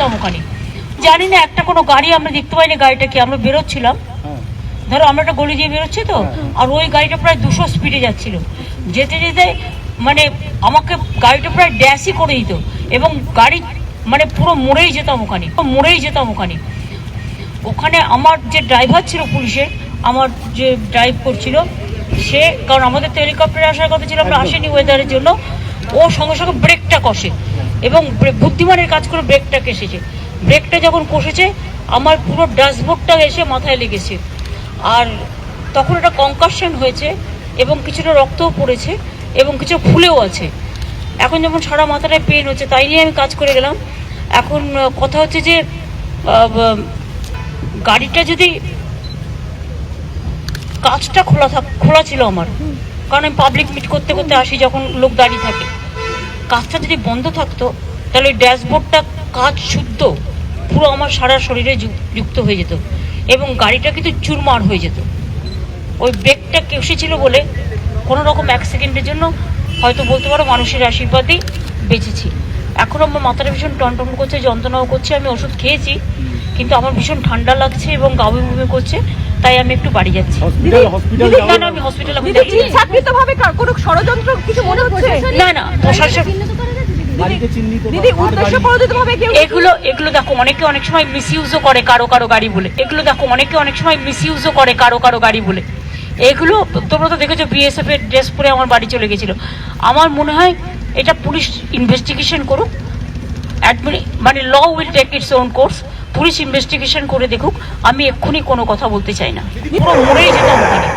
যেতাম ওখানে। জানি না একটা কোনো গাড়ি আমরা দেখতে পাইনি, গাড়িটাকে আমরা বেরোচ্ছিলাম, ধরো আমরা একটা গলি দিয়ে বেরোচ্ছি তো, আর ওই গাড়িটা প্রায় 200 স্পিডে যাচ্ছিল। যেতে যেতে মানে আমাকে গাড়িটা প্রায় ড্যাশই করে দিত, এবং গাড়ি মানে পুরো মরেই যেতাম ওখানে। ওখানে আমার যে ড্রাইভার ছিল পুলিশের, আমার যে ড্রাইভ করছিল সে, কারণ আমাদের তো হেলিকপ্টারে আসার কথা ছিল, আমরা আসিনি ওয়েদারের জন্য, ও সঙ্গে সঙ্গে ব্রেকটা কষে এবং বুদ্ধিমানের কাজ করে ব্রেকটা কেসেছে। ব্রেকটা যখন কষেছে আমার পুরো ড্যাশবোর্ডটা এসে মাথায় লেগেছে, আর তখন একটা কনকাশন হয়েছে এবং কিছুটা রক্তও পড়েছে এবং কিছু ফুলেও আছে। এখন যেমন সারা মাথাটায় পেন হচ্ছে, তাই নিয়ে আমি কাজ করে গেলাম। এখন কথা হচ্ছে যে গাড়িটা যদি কাঁচটা খোলা ছিল আমার, কারণ আমি পাবলিক মিট করতে করতে আসি যখন লোক দাঁড়িয়ে থাকে, কাঁচটা যদি বন্ধ থাকতো তাহলে ওই ড্যাশবোর্ডটা কাঁচ শুদ্ধ পুরো আমার সারা শরীরে যুক্ত হয়ে যেত এবং গাড়িটা কিন্তু চুরমার হয়ে যেত। ওই ব্রেকটা কেসেছিল বলে কোনো রকম 1 সেকেন্ডের জন্য হয়তো বলতে পারো মানুষের আশীর্বাদেই বেঁচেছি। এখন আমার মাথাটা ভীষণ টনটন করছে, যন্ত্রণাও করছে, আমি ওষুধ খেয়েছি, কিন্তু আমার ভীষণ ঠান্ডা লাগছে এবং গা বমি বমি করছে, তাই আমি একটু বাড়ি যাচ্ছি। না, আমি হসপিটালে কোনো ষড়যন্ত্র কিছু মনে হচ্ছে? না, প্রশাসন এগুলো দেখো অনেকে অনেক সময় মিসইউজও করে কারো গাড়ি বলে, এগুলো তোমরা তো দেখেছো বিএসএফ এর ড্রেস পরে আমার বাড়ি চলে গেছিল। আমার মনে হয় এটা পুলিশ ইনভেস্টিগেশন করুক, মানে law will take its own course, police investigation করে দেখুক। আমি এক্ষুনি কোনো কথা বলতে চাই না, পুরো মরেই যেতাম ওখানে।